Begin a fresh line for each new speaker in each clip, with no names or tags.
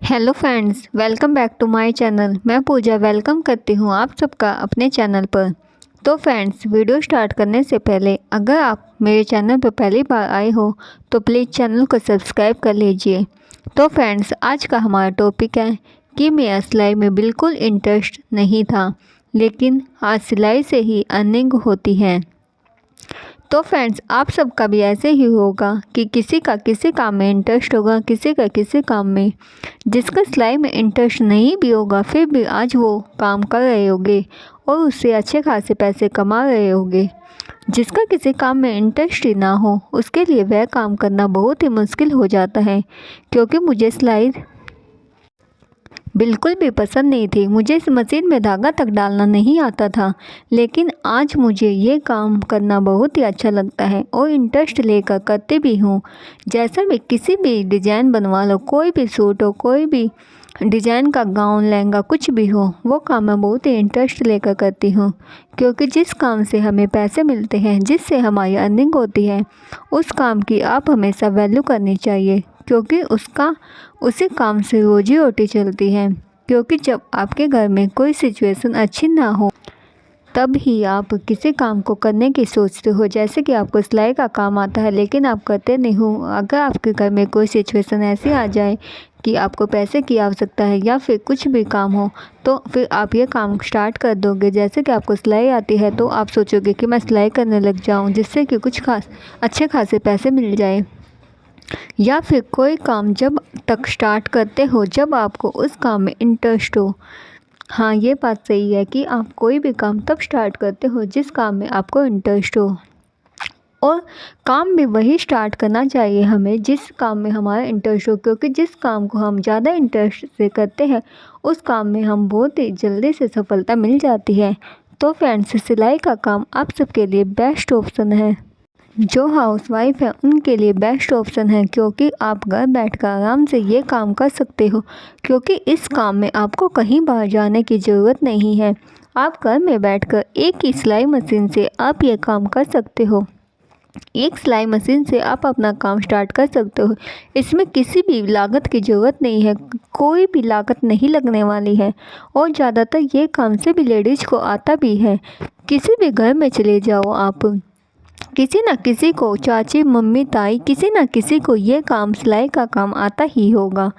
Hello friends, welcome back to my channel. मैं Pooja welcome करती हूँ आप सबका अपने चैनल पर। तो फ्रेंड्स, वीडियो स्टार्ट करने से पहले अगर आप मेरे चैनल पर पहली बार आए हो तो प्लीज़ चैनल को सब्सक्राइब कर लीजिए। तो फ्रेंड्स, आज का हमारा टॉपिक है कि मेरा सिलाई में बिल्कुल इंटरेस्ट नहीं था, लेकिन आज सिलाई से ही अर्निंग होती है। तो फ्रेंड्स, आप सबका भी ऐसे ही होगा कि किसी का किसी काम में इंटरेस्ट होगा, किसी का किसी काम में। जिसका सिलाई में इंटरेस्ट नहीं भी होगा फिर भी आज वो काम कर रहे होंगे और उससे अच्छे खासे पैसे कमा रहे होंगे। जिसका किसी काम में इंटरेस्ट ही ना हो उसके लिए वह काम करना बहुत ही मुश्किल हो जाता है। क्योंकि मुझे सिलाई बिल्कुल भी पसंद नहीं थी, मुझे इस मशीन में धागा तक डालना नहीं आता था। लेकिन आज मुझे ये काम करना बहुत ही अच्छा लगता है और इंटरेस्ट लेकर करती भी हूँ। जैसा भी किसी भी डिज़ाइन बनवा लो, कोई भी सूट हो, कोई भी डिज़ाइन का गाउन लहंगा कुछ भी हो, वो काम मैं बहुत ही इंटरेस्ट लेकर करती हूँ। क्योंकि जिस काम से हमें पैसे मिलते हैं, जिससे हमारी अर्निंग होती है, उस काम की आप हमेशा वैल्यू करनी चाहिए। क्योंकि उसी काम से रोजी रोटी चलती है। क्योंकि जब आपके घर में कोई सिचुएशन अच्छी ना हो तब ही आप किसी काम को करने की सोचते हो। जैसे कि आपको सिलाई का काम आता है लेकिन आप करते नहीं हो। अगर आपके घर में कोई सिचुएशन ऐसी आ जाए कि आपको पैसे की आवश्यकता है या फिर कुछ भी काम हो, तो फिर आप ये काम स्टार्ट कर दोगे। जैसे कि आपको सिलाई आती है तो आप सोचोगे कि मैं सिलाई करने लग जाऊं, जिससे कि कुछ अच्छे खासे पैसे मिल जाए। या फिर कोई काम जब तक स्टार्ट करते हो जब आपको उस काम में इंटरेस्ट हो। हाँ, ये बात सही है कि आप कोई भी काम तब स्टार्ट करते हो जिस काम में आपको इंटरेस्ट हो। और काम भी वही स्टार्ट करना चाहिए हमें जिस काम में हमारा इंटरेस्ट हो। क्योंकि जिस काम को हम ज़्यादा इंटरेस्ट से करते हैं उस काम में हम बहुत ही जल्दी से सफलता मिल जाती है। तो फ्रेंड्स, सिलाई का काम आप सबके लिए बेस्ट ऑप्शन है। जो हाउसवाइफ है उनके लिए बेस्ट ऑप्शन है। क्योंकि आप घर बैठकर आराम से ये काम कर सकते हो। क्योंकि इस काम में आपको कहीं बाहर जाने की ज़रूरत नहीं है। आप घर में बैठकर एक ही सिलाई मशीन से आप ये काम कर सकते हो। एक सिलाई मशीन से आप अपना काम स्टार्ट कर सकते हो। इसमें किसी भी लागत की ज़रूरत नहीं है, कोई भी लागत नहीं लगने वाली है। और ज़्यादातर ये काम से भी लेडीज़ को आता भी है। किसी भी घर में चले जाओ आप, किसी न किसी को, चाची मम्मी ताई, किसी न किसी को ये काम सिलाई का काम आता ही होगा।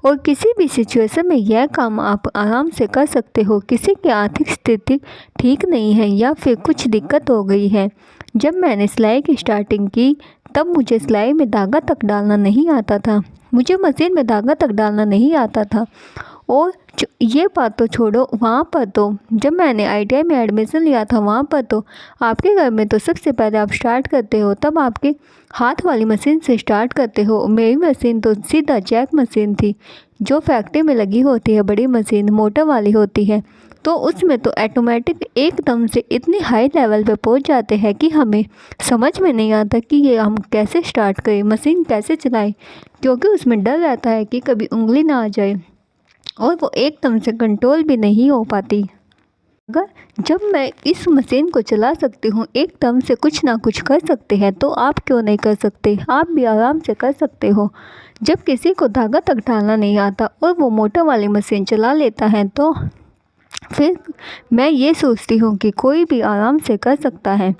और किसी भी सिचुएशन में यह काम आप आराम से कर सकते हो। किसी की आर्थिक स्थिति ठीक नहीं है या फिर कुछ दिक्कत हो गई है। जब मैंने सिलाई की स्टार्टिंग की तब मुझे सिलाई में धागा तक डालना नहीं आता था, मुझे मशीन में धागा तक डालना नहीं आता था। और ये बात तो छोड़ो, वहाँ पर तो जब मैंने आईटीआई में एडमिशन लिया था वहाँ पर तो आपके घर में तो सबसे पहले आप स्टार्ट करते हो तब आपके हाथ वाली मशीन से स्टार्ट करते हो। मेरी मशीन तो सीधा जैक मशीन थी, जो फैक्ट्री में लगी होती है, बड़ी मशीन मोटर वाली होती है। तो उसमें तो ऑटोमेटिक एकदम से इतनी हाई लेवल पे पहुंच जाते हैं कि हमें समझ में नहीं आता कि ये हम कैसे स्टार्ट करें, मशीन कैसे चलाएं। क्योंकि उसमें डर रहता है कि कभी उंगली ना आ जाए और वो एकदम से कंट्रोल भी नहीं हो पाती। अगर जब मैं इस मशीन को चला सकती हूँ, एकदम से कुछ ना कुछ कर सकते हैं, तो आप क्यों नहीं कर सकते? आप भी आराम से कर सकते हो। जब किसी को धागा तक डालना नहीं आता और वो मोटर वाली मशीन चला लेता है तो फिर मैं ये सोचती हूँ कि कोई भी आराम से कर सकता है।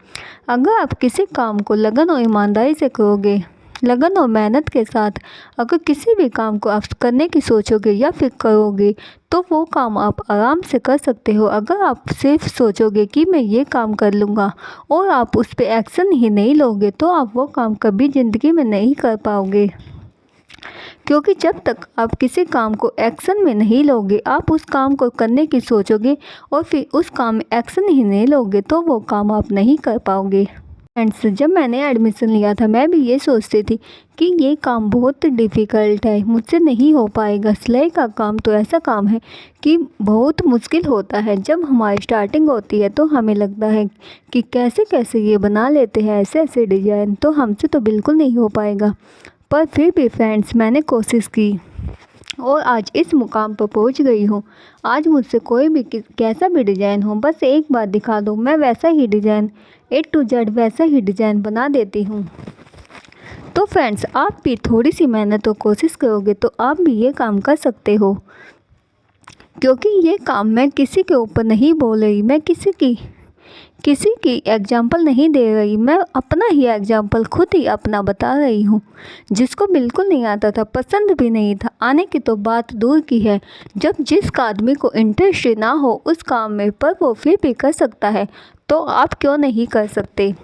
अगर आप किसी काम को लगन और ईमानदारी से करोगे, लगन और मेहनत के साथ अगर किसी भी काम को आप करने की सोचोगे या फिर करोगे तो वो काम आप आराम से कर सकते हो। अगर आप सिर्फ सोचोगे कि मैं ये काम कर लूँगा और आप उस पर एक्शन ही नहीं लोगे तो आप वो काम कभी ज़िंदगी में नहीं कर पाओगे। क्योंकि जब तक आप किसी काम को एक्शन में नहीं लोगे, आप उस काम को करने की सोचोगे और फिर उस काम में एक्शन ही नहीं लोगे तो वो काम आप नहीं कर पाओगे। फ्रेंड्स, जब मैंने एडमिशन लिया था मैं भी ये सोचती थी कि ये काम बहुत डिफ़िकल्ट है, मुझसे नहीं हो पाएगा। सिलाई का काम तो ऐसा काम है कि बहुत मुश्किल होता है। जब हमारी स्टार्टिंग होती है तो हमें लगता है कि कैसे कैसे ये बना लेते हैं ऐसे ऐसे डिज़ाइन, तो हमसे तो बिल्कुल नहीं हो पाएगा। पर फिर भी फ्रेंड्स, मैंने कोशिश की और आज इस मुकाम पर पहुंच गई हूँ। आज मुझसे कोई भी कैसा भी डिज़ाइन हो, बस एक बार दिखा दो, मैं वैसा ही डिज़ाइन A to Z वैसा ही डिज़ाइन बना देती हूँ। तो फ्रेंड्स, आप भी थोड़ी सी मेहनत और कोशिश करोगे तो आप भी ये काम कर सकते हो, क्योंकि ये काम मैं किसी के ऊपर नहीं बोल रही, मैं किसी की एग्जाम्पल नहीं दे रही, मैं अपना ही एग्जाम्पल खुद ही अपना बता रही हूँ। जिसको बिल्कुल नहीं आता था, पसंद भी नहीं था, आने की तो बात दूर की है, जब जिस आदमी को इंटरेस्ट ना हो उस काम में, पर वो फिर भी कर सकता है, तो आप क्यों नहीं कर सकते।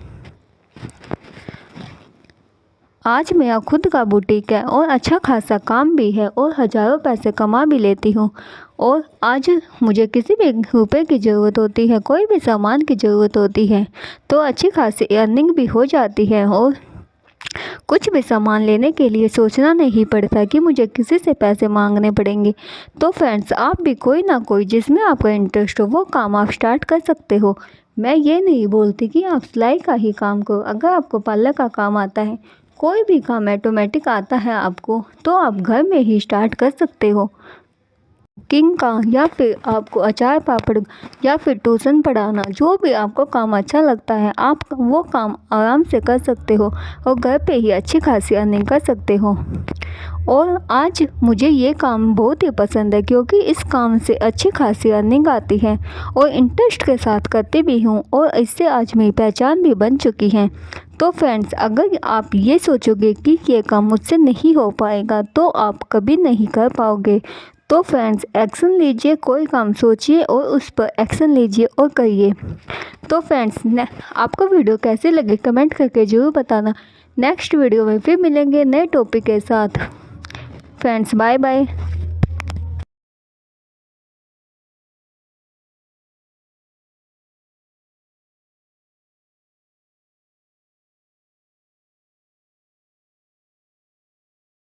आज मेरा खुद का बुटीक है और अच्छा खासा काम भी है और हज़ारों पैसे कमा भी लेती हूँ। और आज मुझे किसी भी रुपए की ज़रूरत होती है, कोई भी सामान की ज़रूरत होती है, तो अच्छी खासी अर्निंग भी हो जाती है और कुछ भी सामान लेने के लिए सोचना नहीं पड़ता कि मुझे किसी से पैसे मांगने पड़ेंगे। तो फ्रेंड्स, आप भी कोई ना कोई जिसमें आपका इंटरेस्ट हो वो काम आप स्टार्ट कर सकते हो। मैं ये नहीं बोलती कि आप सिलाई का ही काम करो। अगर आपको पार्लर का काम आता है, कोई भी काम ऑटोमेटिक आता है आपको, तो आप घर में ही स्टार्ट कर सकते हो कुकिंग का, या फिर आपको अचार पापड़ या फिर ट्यूशन पढ़ाना, जो भी आपको काम अच्छा लगता है आप वो काम आराम से कर सकते हो और घर पे ही अच्छी खासी अर्निंग कर सकते हो। और आज मुझे ये काम बहुत ही पसंद है, क्योंकि इस काम से अच्छी खासी अर्निंग आती है और इंटरेस्ट के साथ करती भी हूँ और इससे आज मेरी पहचान भी बन चुकी है। तो फ्रेंड्स, अगर आप ये सोचोगे कि ये काम मुझसे नहीं हो पाएगा तो आप कभी नहीं कर पाओगे। तो फ्रेंड्स, एक्शन लीजिए, कोई काम सोचिए और उस पर एक्शन लीजिए और करिए। तो फ्रेंड्स, आपको वीडियो कैसे लगे कमेंट करके ज़रूर बताना। नेक्स्ट वीडियो में फिर मिलेंगे नए टॉपिक के साथ। Friends, bye bye.